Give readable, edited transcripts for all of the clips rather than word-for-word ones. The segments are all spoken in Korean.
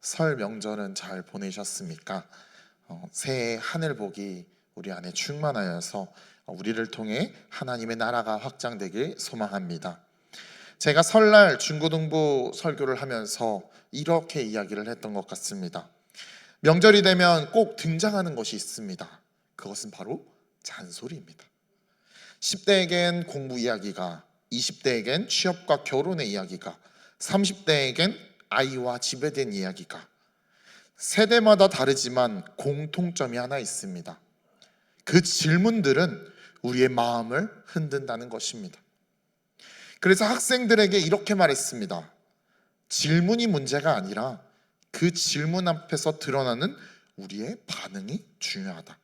설 명절은 잘 보내셨습니까? 새해 하늘 복이 우리 안에 충만하여서 우리를 통해 하나님의 나라가 확장되길 소망합니다. 제가 설날 중고등부 설교를 하면서 이렇게 이야기를 했던 것 같습니다. 명절이 되면 꼭 등장하는 것이 있습니다. 그것은 바로 잔소리입니다. 10대에겐 공부 이야기가, 20대에겐 취업과 결혼의 이야기가, 30대에겐 아이와 집에 대한 이야기가, 세대마다 다르지만 공통점이 하나 있습니다. 그 질문들은 우리의 마음을 흔든다는 것입니다. 그래서 학생들에게 이렇게 말했습니다. 질문이 문제가 아니라 그 질문 앞에서 드러나는 우리의 반응이 중요하다.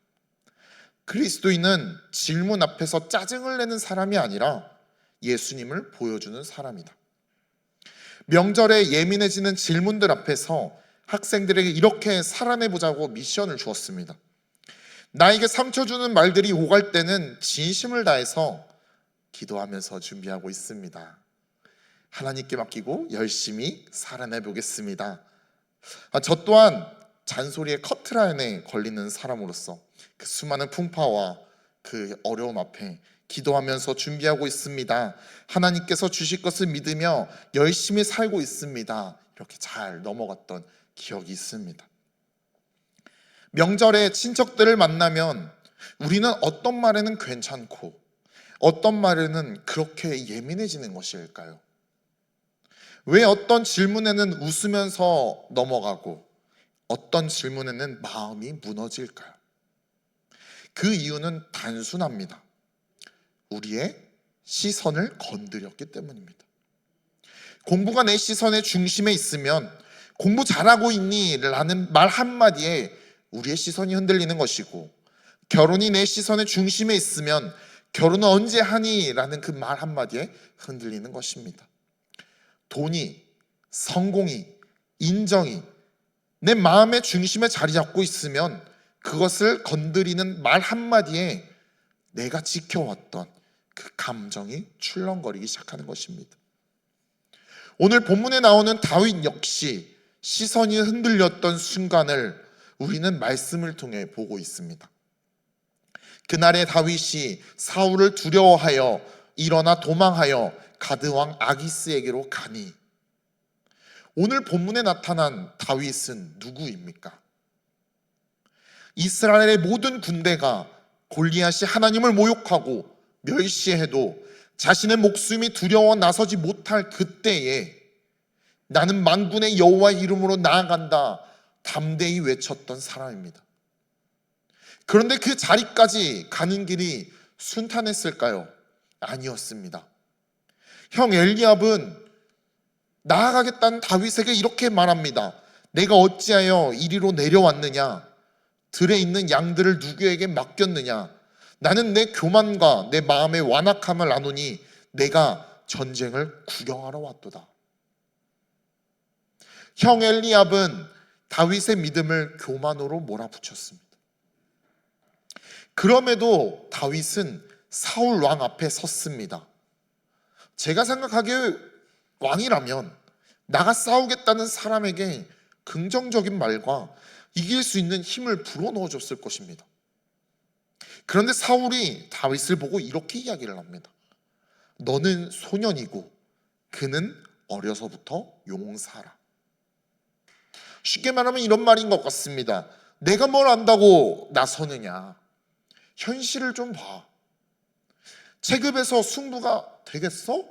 그리스도인은 질문 앞에서 짜증을 내는 사람이 아니라 예수님을 보여주는 사람이다. 명절에 예민해지는 질문들 앞에서 학생들에게 이렇게 살아내보자고 미션을 주었습니다. 나에게 상처 주는 말들이 오갈 때는 진심을 다해서 기도하면서 준비하고 있습니다. 하나님께 맡기고 열심히 살아내보겠습니다. 저 또한 잔소리의 커트라인에 걸리는 사람으로서 그 수많은 풍파와 그 어려움 앞에 기도하면서 준비하고 있습니다. 하나님께서 주실 것을 믿으며 열심히 살고 있습니다. 이렇게 잘 넘어갔던 기억이 있습니다. 명절에 친척들을 만나면 우리는 어떤 말에는 괜찮고 어떤 말에는 그렇게 예민해지는 것일까요? 왜 어떤 질문에는 웃으면서 넘어가고 어떤 질문에는 마음이 무너질까요? 그 이유는 단순합니다. 우리의 시선을 건드렸기 때문입니다. 공부가 내 시선의 중심에 있으면 공부 잘하고 있니? 라는 말 한마디에 우리의 시선이 흔들리는 것이고, 결혼이 내 시선의 중심에 있으면 결혼은 언제 하니? 라는 그 말 한마디에 흔들리는 것입니다. 돈이, 성공이, 인정이 내 마음의 중심에 자리 잡고 있으면 그것을 건드리는 말 한마디에 내가 지켜왔던 그 감정이 출렁거리기 시작하는 것입니다. 오늘 본문에 나오는 다윗 역시 시선이 흔들렸던 순간을 우리는 말씀을 통해 보고 있습니다. 그날에 다윗이 사울을 두려워하여 일어나 도망하여 가드왕 아기스에게로 가니, 오늘 본문에 나타난 다윗은 누구입니까? 이스라엘의 모든 군대가 골리앗이 하나님을 모욕하고 멸시해도 자신의 목숨이 두려워 나서지 못할 그때에 나는 만군의 여호와의 이름으로 나아간다 담대히 외쳤던 사람입니다. 그런데 그 자리까지 가는 길이 순탄했을까요? 아니었습니다. 형 엘리압은 나아가겠다는 다윗에게 이렇게 말합니다. 내가 어찌하여 이리로 내려왔느냐? 들에 있는 양들을 누구에게 맡겼느냐? 나는 내 교만과 내 마음의 완악함을 아노니 내가 전쟁을 구경하러 왔도다. 형 엘리압은 다윗의 믿음을 교만으로 몰아붙였습니다. 그럼에도 다윗은 사울 왕 앞에 섰습니다. 제가 생각하기에 왕이라면 나가 싸우겠다는 사람에게 긍정적인 말과 이길 수 있는 힘을 불어넣어 줬을 것입니다. 그런데 사울이 다윗을 보고 이렇게 이야기를 합니다. 너는 소년이고 그는 어려서부터 용사라. 쉽게 말하면 이런 말인 것 같습니다. 내가 뭘 안다고 나서느냐? 현실을 좀 봐. 체급에서 승부가 되겠어?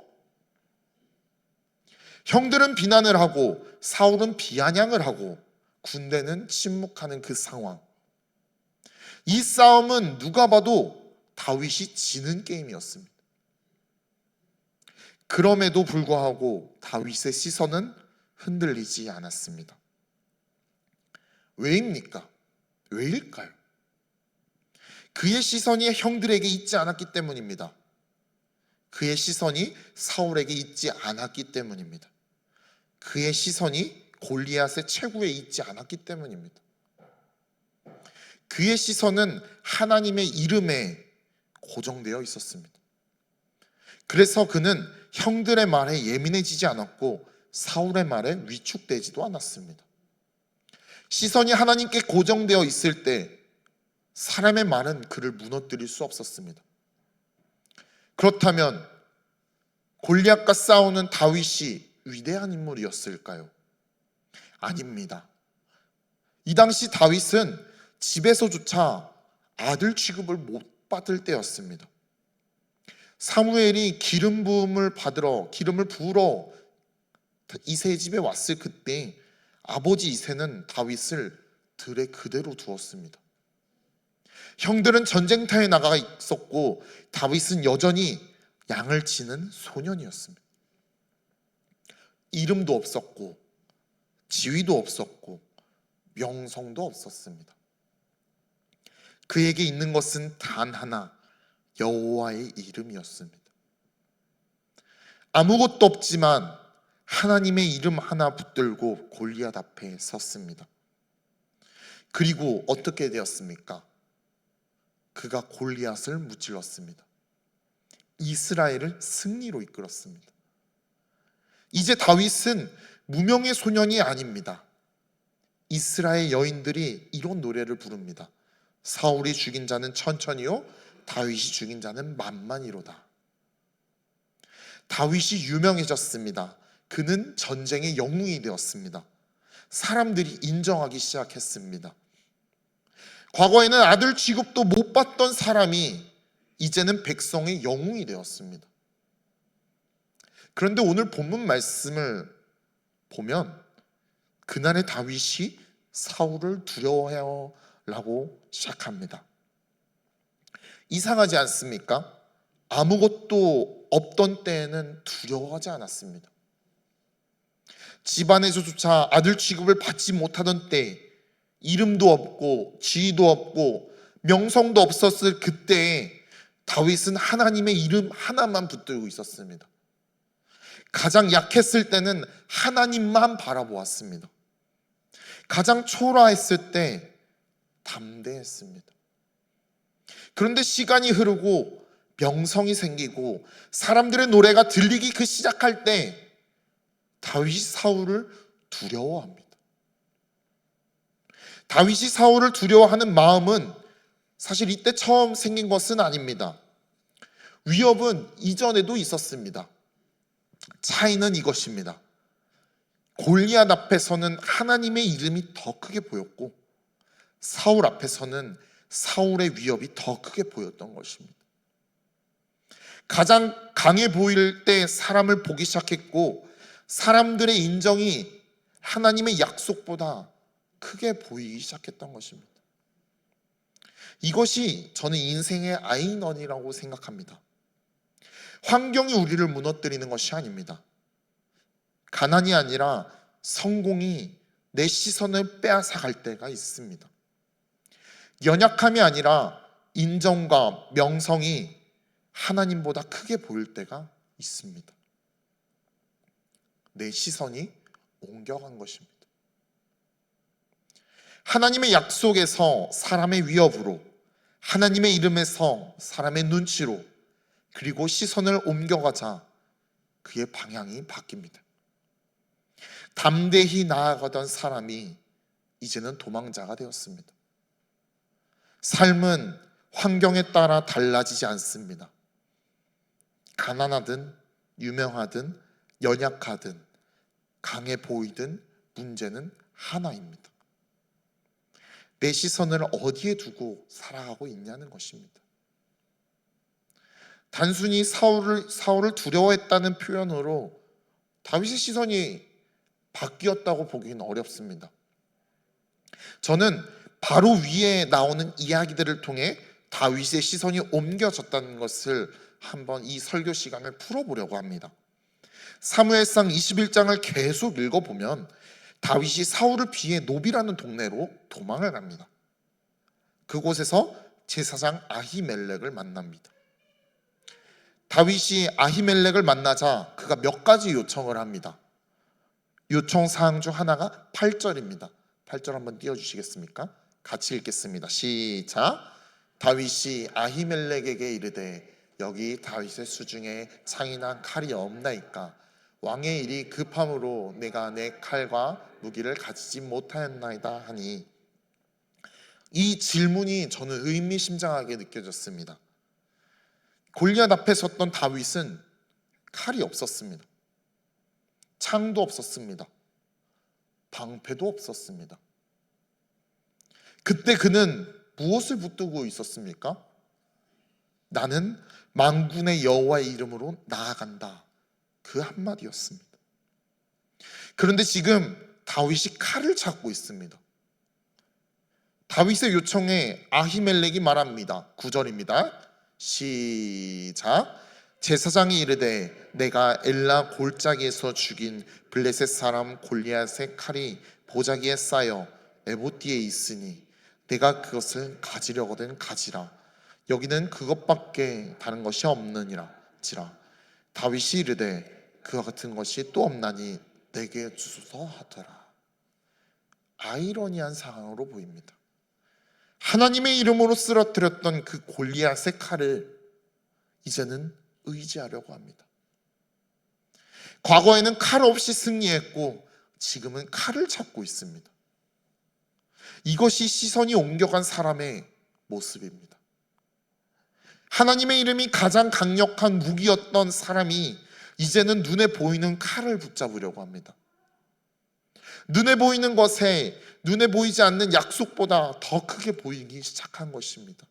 형들은 비난을 하고 사울은 비아냥을 하고 군대는 침묵하는 그 상황. 이 싸움은 누가 봐도 다윗이 지는 게임이었습니다. 그럼에도 불구하고 다윗의 시선은 흔들리지 않았습니다. 왜입니까? 왜일까요? 그의 시선이 형들에게 있지 않았기 때문입니다. 그의 시선이 사울에게 있지 않았기 때문입니다. 그의 시선이 골리앗의 체구에 있지 않았기 때문입니다. 그의 시선은 하나님의 이름에 고정되어 있었습니다. 그래서 그는 형들의 말에 예민해지지 않았고 사울의 말에 위축되지도 않았습니다. 시선이 하나님께 고정되어 있을 때 사람의 말은 그를 무너뜨릴 수 없었습니다. 그렇다면 골리앗과 싸우는 다윗이 위대한 인물이었을까요? 아닙니다. 이 당시 다윗은 집에서조차 아들 취급을 못 받을 때였습니다. 사무엘이 기름 부음을 받으러, 기름을 부으러 이새의 집에 왔을 그때 아버지 이새는 다윗을 들에 그대로 두었습니다. 형들은 전쟁터에 나가 있었고 다윗은 여전히 양을 치는 소년이었습니다. 이름도 없었고 지위도 없었고 명성도 없었습니다. 그에게 있는 것은 단 하나, 여호와의 이름이었습니다. 아무것도 없지만 하나님의 이름 하나 붙들고 골리앗 앞에 섰습니다. 그리고 어떻게 되었습니까? 그가 골리앗을 무찔렀습니다. 이스라엘을 승리로 이끌었습니다. 이제 다윗은 무명의 소년이 아닙니다. 이스라엘 여인들이 이런 노래를 부릅니다. 사울이 죽인 자는 천천히요, 다윗이 죽인 자는 만만히로다. 다윗이 유명해졌습니다. 그는 전쟁의 영웅이 되었습니다. 사람들이 인정하기 시작했습니다. 과거에는 아들 취급도 못 받던 사람이 이제는 백성의 영웅이 되었습니다. 그런데 오늘 본문 말씀을 보면 그날의 다윗이 사울을 두려워하라고 시작합니다. 이상하지 않습니까? 아무것도 없던 때에는 두려워하지 않았습니다. 집안에서조차 아들 취급을 받지 못하던 때, 이름도 없고 지위도 없고 명성도 없었을 그때에 다윗은 하나님의 이름 하나만 붙들고 있었습니다. 가장 약했을 때는 하나님만 바라보았습니다. 가장 초라했을 때 담대했습니다. 그런데 시간이 흐르고 명성이 생기고 사람들의 노래가 들리기 시작할 때 다윗이 사울을 두려워합니다. 다윗이 사울을 두려워하는 마음은 사실 이때 처음 생긴 것은 아닙니다. 위협은 이전에도 있었습니다. 차이는 이것입니다. 골리앗 앞에서는 하나님의 이름이 더 크게 보였고 사울 앞에서는 사울의 위협이 더 크게 보였던 것입니다. 가장 강해 보일 때 사람을 보기 시작했고 사람들의 인정이 하나님의 약속보다 크게 보이기 시작했던 것입니다. 이것이 저는 인생의 아이러니라고 생각합니다. 환경이 우리를 무너뜨리는 것이 아닙니다. 가난이 아니라 성공이 내 시선을 빼앗아갈 때가 있습니다. 연약함이 아니라 인정과 명성이 하나님보다 크게 보일 때가 있습니다. 내 시선이 옮겨간 것입니다. 하나님의 약속에서 사람의 위협으로, 하나님의 이름에서 사람의 눈치로, 그리고 시선을 옮겨가자 그의 방향이 바뀝니다. 담대히 나아가던 사람이 이제는 도망자가 되었습니다. 삶은 환경에 따라 달라지지 않습니다. 가난하든 유명하든 연약하든 강해 보이든 문제는 하나입니다. 내 시선을 어디에 두고 살아가고 있냐는 것입니다. 단순히 사울을 두려워했다는 표현으로 다윗의 시선이 바뀌었다고 보기는 어렵습니다. 저는 바로 위에 나오는 이야기들을 통해 다윗의 시선이 옮겨졌다는 것을 한번 이 설교 시간을 풀어보려고 합니다. 사무엘상 21장을 계속 읽어보면 다윗이 사울을 피해 노비라는 동네로 도망을 갑니다. 그곳에서 제사장 아히멜렉을 만납니다. 다윗이 아히멜렉을 만나자 그가 몇 가지 요청을 합니다. 요청 사항 중 하나가 8절입니다. 8절 한번 띄워주시겠습니까? 같이 읽겠습니다. 시작. 다윗이 아히멜렉에게 이르되 여기 다윗의 수중에 창이나 칼이 없나이까? 왕의 일이 급함으로 내가 내 칼과 무기를 가지지 못하였나이다 하니, 이 질문이 저는 의미심장하게 느껴졌습니다. 골리앗 앞에 섰던 다윗은 칼이 없었습니다. 창도 없었습니다. 방패도 없었습니다. 그때 그는 무엇을 붙들고 있었습니까? 나는 만군의 여호와의 이름으로 나아간다, 그 한마디였습니다. 그런데 지금 다윗이 칼을 찾고 있습니다. 다윗의 요청에 아히멜렉이 말합니다. 9절입니다. 시작. 제사장이 이르되 내가 엘라 골짜기에서 죽인 블레셋 사람 골리앗의 칼이 보자기에 쌓여 에봇 뒤에 있으니 내가 그것을 가지려거든 가지라. 여기는 그것밖에 다른 것이 없느니라 지라. 다윗이 이르되 그와 같은 것이 또 없나니 내게 주소서 하더라. 아이러니한 상황으로 보입니다. 하나님의 이름으로 쓰러뜨렸던 그 골리앗의 칼을 이제는 의지하려고 합니다. 과거에는 칼 없이 승리했고 지금은 칼을 찾고 있습니다. 이것이 시선이 옮겨간 사람의 모습입니다. 하나님의 이름이 가장 강력한 무기였던 사람이 이제는 눈에 보이는 칼을 붙잡으려고 합니다. 눈에 보이는 것에 눈에 보이지 않는 약속보다 더 크게 보이기 시작한 것입니다.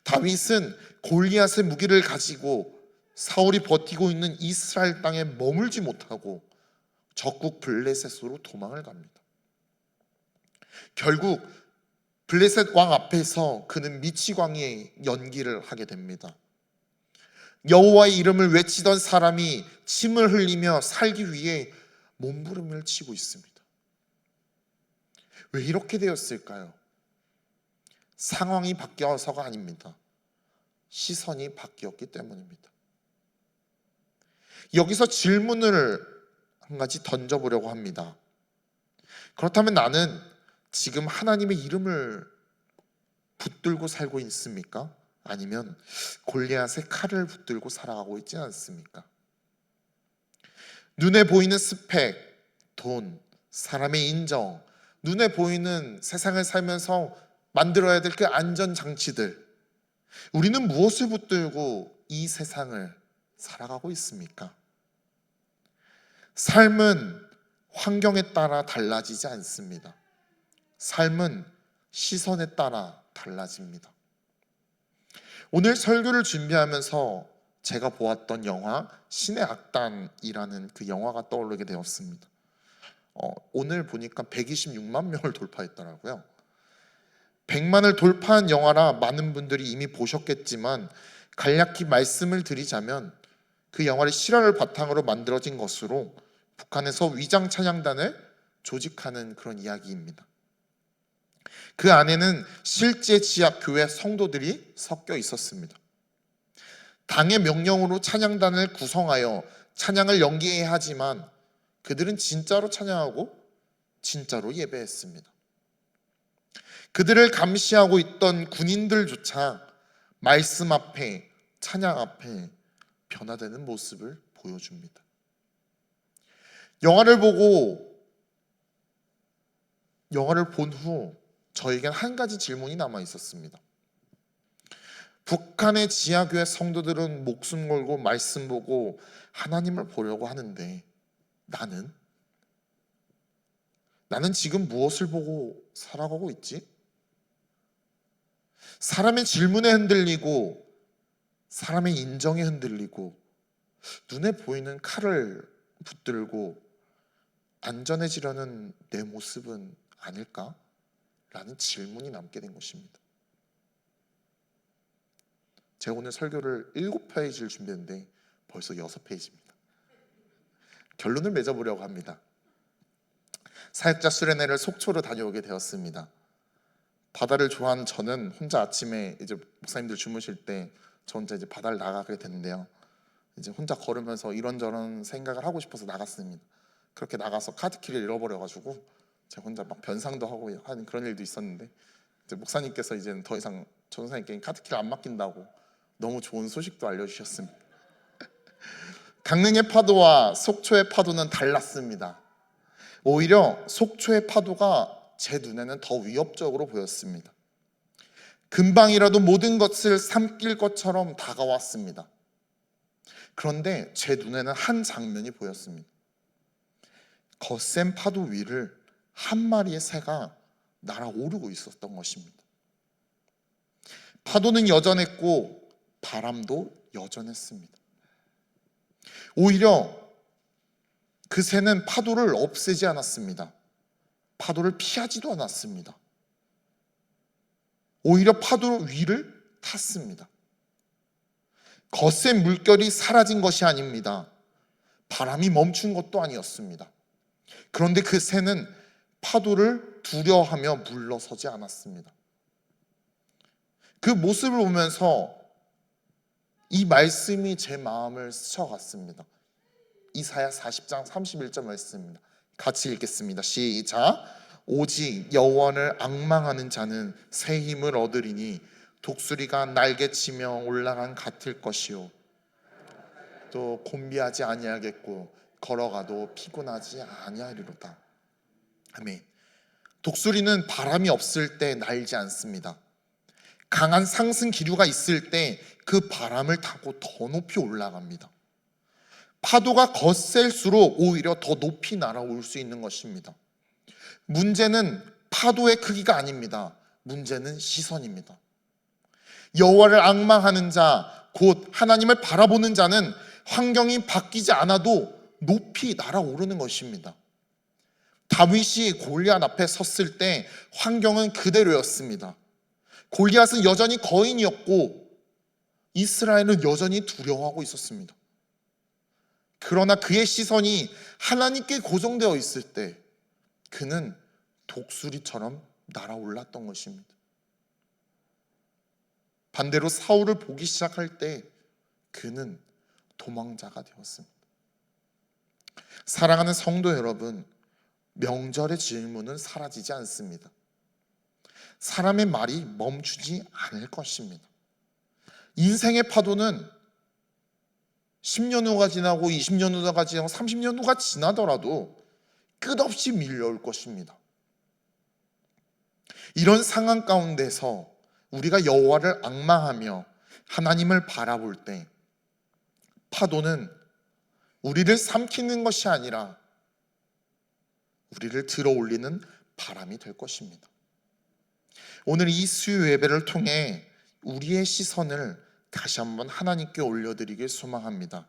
다윗은 골리앗의 무기를 가지고 사울이 버티고 있는 이스라엘 땅에 머물지 못하고 적국 블레셋으로 도망을 갑니다. 결국 블레셋 왕 앞에서 그는 미치광이의 연기를 하게 됩니다. 여호와의 이름을 외치던 사람이 침을 흘리며 살기 위해 몸부림을 치고 있습니다. 왜 이렇게 되었을까요? 상황이 바뀌어서가 아닙니다. 시선이 바뀌었기 때문입니다. 여기서 질문을 한 가지 던져보려고 합니다. 그렇다면 나는 지금 하나님의 이름을 붙들고 살고 있습니까? 아니면 골리앗의 칼을 붙들고 살아가고 있지 않습니까? 눈에 보이는 스펙, 돈, 사람의 인정, 눈에 보이는 세상을 살면서 만들어야 될 그 안전장치들, 우리는 무엇을 붙들고 이 세상을 살아가고 있습니까? 삶은 환경에 따라 달라지지 않습니다. 삶은 시선에 따라 달라집니다. 오늘 설교를 준비하면서 제가 보았던 영화 신의 악단이라는 그 영화가 떠오르게 되었습니다. 오늘 보니까 126만 명을 돌파했더라고요. 100만을 돌파한 영화라 많은 분들이 이미 보셨겠지만 간략히 말씀을 드리자면 그 영화를 실화를 바탕으로 만들어진 것으로 북한에서 위장 찬양단을 조직하는 그런 이야기입니다. 그 안에는 실제 지하교회 성도들이 섞여 있었습니다. 당의 명령으로 찬양단을 구성하여 찬양을 연기해야 하지만 그들은 진짜로 찬양하고 진짜로 예배했습니다. 그들을 감시하고 있던 군인들조차 말씀 앞에, 찬양 앞에 변화되는 모습을 보여줍니다. 영화를 본 후 저에겐 한 가지 질문이 남아 있었습니다. 북한의 지하교회 성도들은 목숨 걸고 말씀 보고 하나님을 보려고 하는데 나는 지금 무엇을 보고 살아가고 있지? 사람의 질문에 흔들리고 사람의 인정에 흔들리고 눈에 보이는 칼을 붙들고 안전해지려는 내 모습은 아닐까? 라는 질문이 남게 된 것입니다. 제가 오늘 설교를 7페이지를 준비했는데 벌써 6페이지입니다. 결론을 맺어보려고 합니다. 사역자 수련회를 속초로 다녀오게 되었습니다. 바다를 좋아하는 저는 혼자 아침에 이제 목사님들 주무실 때 저 혼자 이제 바다를 나가게 됐는데요. 이제 혼자 걸으면서 이런저런 생각을 하고 싶어서 나갔습니다. 그렇게 나가서 카드키를 잃어버려가지고 제가 혼자 막 변상도 하고 하는 그런 일도 있었는데 이제 목사님께서 이제는 더 이상 전사님께 카드키를 안 맡긴다고 너무 좋은 소식도 알려주셨습니다. 강릉의 파도와 속초의 파도는 달랐습니다. 오히려 속초의 파도가 제 눈에는 더 위협적으로 보였습니다. 금방이라도 모든 것을 삼킬 것처럼 다가왔습니다. 그런데 제 눈에는 한 장면이 보였습니다. 거센 파도 위를 한 마리의 새가 날아오르고 있었던 것입니다. 파도는 여전했고 바람도 여전했습니다. 오히려 그 새는 파도를 없애지 않았습니다. 파도를 피하지도 않았습니다. 오히려 파도 위를 탔습니다. 거센 물결이 사라진 것이 아닙니다. 바람이 멈춘 것도 아니었습니다. 그런데 그 새는 파도를 두려워하며 물러서지 않았습니다. 그 모습을 보면서 이 말씀이 제 마음을 스쳐갔습니다. 이사야 40장 31절 말씀입니다. 같이 읽겠습니다. 시작. 오직 여호와를 앙망하는 자는 새 힘을 얻으리니 독수리가 날개치며 올라간 같을 것이요 또 곤비하지 아니하겠고 걸어가도 피곤하지 아니하리로다. 아멘. 독수리는 바람이 없을 때 날지 않습니다. 강한 상승 기류가 있을 때 그 바람을 타고 더 높이 올라갑니다. 파도가 거셀수록 오히려 더 높이 날아올 수 있는 것입니다. 문제는 파도의 크기가 아닙니다. 문제는 시선입니다. 여호와를 앙망하는 자, 곧 하나님을 바라보는 자는 환경이 바뀌지 않아도 높이 날아오르는 것입니다. 다윗이 골리앗 앞에 섰을 때 환경은 그대로였습니다. 골리앗은 여전히 거인이었고 이스라엘은 여전히 두려워하고 있었습니다. 그러나 그의 시선이 하나님께 고정되어 있을 때 그는 독수리처럼 날아올랐던 것입니다. 반대로 사울을 보기 시작할 때 그는 도망자가 되었습니다. 사랑하는 성도 여러분, 명절의 질문은 사라지지 않습니다. 사람의 말이 멈추지 않을 것입니다. 인생의 파도는 10년 후가 지나고 20년 후가 지나고 30년 후가 지나더라도 끝없이 밀려올 것입니다. 이런 상황 가운데서 우리가 여호와를 앙망하며 하나님을 바라볼 때 파도는 우리를 삼키는 것이 아니라 우리를 들어 올리는 바람이 될 것입니다. 오늘 이 수요 예배를 통해 우리의 시선을 다시 한번 하나님께 올려드리길 소망합니다.